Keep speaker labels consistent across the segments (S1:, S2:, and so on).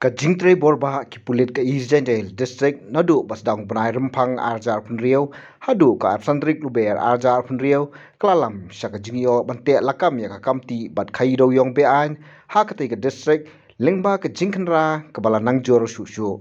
S1: Ka jingtre borba ki Pulit ka Jaiñtia district nadu basdang benai rempang arjar punriau hadu ka absandrik luber arjar punriau klalam syaka jingyo bante lakam ya ka kamti bat Dewïong Beaiñ ha ka ka district lengba ka Khynra ka bala nangjor sushu.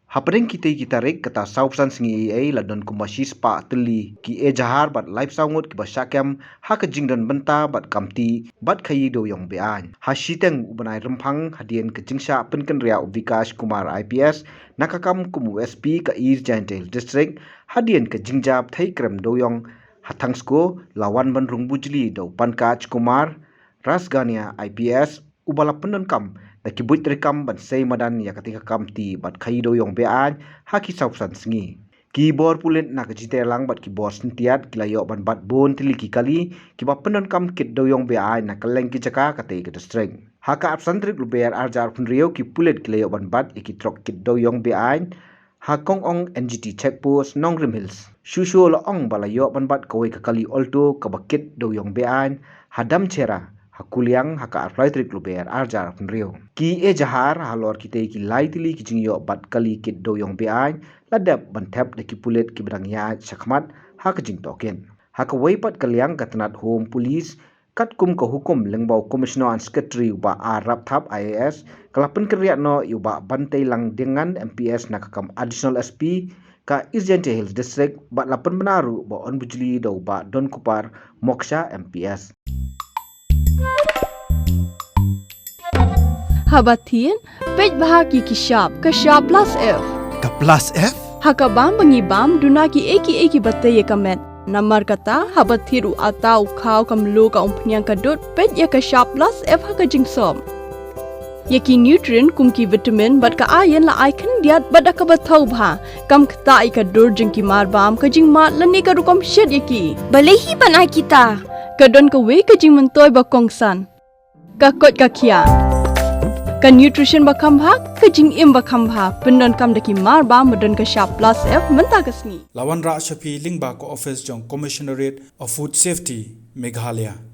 S1: Hapadeng kita tarik kata sausan singi ai ladon kumasis pa Tylli ki jahar bat live sangut ki basakam ha ka jingdan benta bat kamti bat Dewïong Beaiñ ha siteng ubanai rempang hadien ke jingsha penken ria Vikas Kumar IPS nakakam kumu SP ka Jaiñtia district hadien ke jingjab thai krem Dewïong hatangsko lawan bandrung bujli do pankaj Kumar Rasgania IPS ubala pendon kam da kibut rekam ban sei madan ya ketika kamti bat Dewïong Beaiñ haki sausan singi ki bor Pulit nak jite lang bat ki bor sentiat kilayo ban bat bon Tylli ki kali ki ba pendon kam kit Dewïong Beaiñ nak leng ki jaka kate ke district haka absandrik luber arjar punriau ki Pulit kilayo ban bat iki trok kit Dewïong Beaiñ ha kong ong NGT checkpost Nongrim Hills shushu la ong balayo ban bat kowe ka kali alto ka bakit Dewïong Beaiñ hadam chera hakuliang haka arlaitrik luber arjar punriau ki jahar halor kite ki laitili ki jingyo bat kali kit Dewïong Beaiñ ladap bantap de ki Pulit ki bedangya sakmat haka jing token haka weipat kaliang katanat home police kat kum ka hukum lengbau commissioner and secretary uba arab thap IAS kalapen kriat no uba bantai lang dengan MPS nakakam additional SP ka Jaiñtia Hills district bat lapen benaru ba on bujli do ba don kupar moksha MPS
S2: Habatin, pej bahagi ki Shah plus F.
S3: Ka plus F?
S2: Hakabam bangibam dunaki eki batay kamet. Namar kata habatiru atau kau kamlu ka umpnyang kadut pej ya ka Shah plus F haka jingsom. Yaki nutrient kumki vitamin bat ka ayan la icon diat bat ka batau bha kam kata ka dur jingki marbam ka jingma lani ka rukom shed yaki.
S4: Balehi banai kita.
S2: Kadon ka we ka jing mentoy ba kongsan. Ka kot ka kia. Ka nutrition ba kambha ka jing im ba kambha pendon kam daki marba medon ka Shah plus F menta ka sngi.
S3: Lawan Ra Shapi Lingba ko office jong Commissionerate of Food Safety Meghalaya.